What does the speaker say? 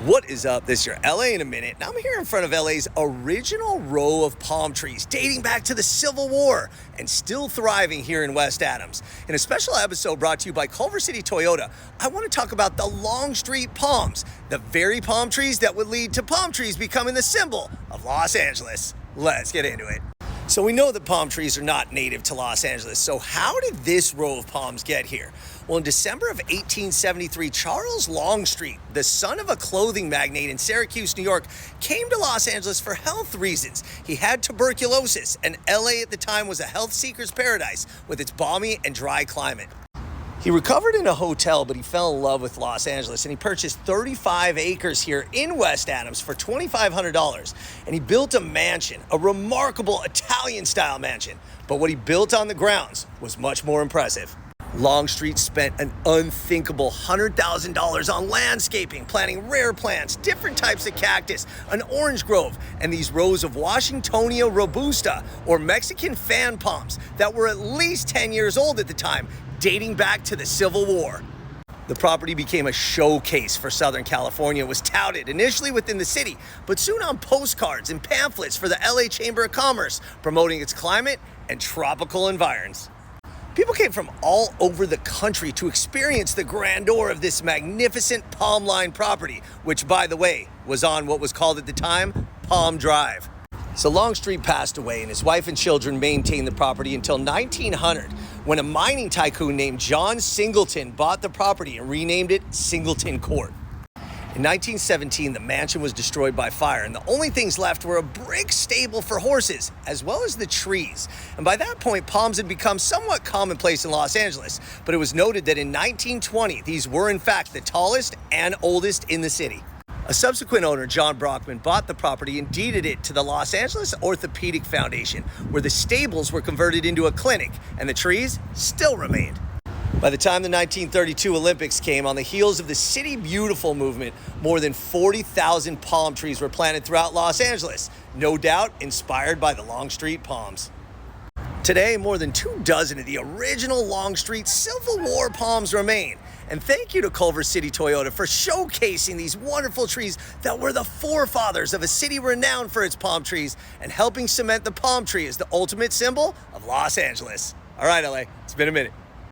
What is up? This is your LA in a minute, and I'm here in front of LA's original row of palm trees dating back to the Civil War and still thriving here in West Adams. In a special episode brought to you by Culver City Toyota, I want to talk about the Longstreet palms, the very palm trees that would lead to palm trees becoming the symbol of Los Angeles. Let's get into it. So we know that palm trees are not native to Los Angeles, so how did this row of palms get here? Well, in December of 1873, Charles Longstreet, the son of a clothing magnate in Syracuse, New York, came to Los Angeles for health reasons. He had tuberculosis, and LA at the time was a health seeker's paradise with its balmy and dry climate. He recovered in a hotel, but he fell in love with Los Angeles, and he purchased 35 acres here in West Adams for $2,500. And he built a mansion, a remarkable Italian-style mansion. But what he built on the grounds was much more impressive. Longstreet spent an unthinkable $100,000 on landscaping, planting rare plants, different types of cactus, an orange grove, and these rows of Washingtonia robusta, or Mexican fan palms, that were at least 10 years old at the time, dating back to the Civil War. The property became a showcase for Southern California. It was touted initially within the city, but soon on postcards and pamphlets for the LA Chamber of Commerce, promoting its climate and tropical environs. People came from all over the country to experience the grandeur of this magnificent palm-lined property, which, by the way, was on what was called at the time Palm Drive. So Longstreet passed away, and his wife and children maintained the property until 1900, when a mining tycoon named John Singleton bought the property and renamed it Singleton Court. In 1917, the mansion was destroyed by fire, and the only things left were a brick stable for horses, as well as the trees. And by that point, palms had become somewhat commonplace in Los Angeles, but it was noted that in 1920, these were in fact the tallest and oldest in the city. A subsequent owner, John Brockman, bought the property and deeded it to the Los Angeles Orthopedic Foundation, where the stables were converted into a clinic, and the trees still remained. By the time the 1932 Olympics came, on the heels of the City Beautiful movement, more than 40,000 palm trees were planted throughout Los Angeles, no doubt inspired by the Longstreet palms. Today, more than 24 of the original Longstreet Civil War palms remain. And thank you to Culver City Toyota for showcasing these wonderful trees that were the forefathers of a city renowned for its palm trees and helping cement the palm tree as the ultimate symbol of Los Angeles. All right, LA, it's been a minute.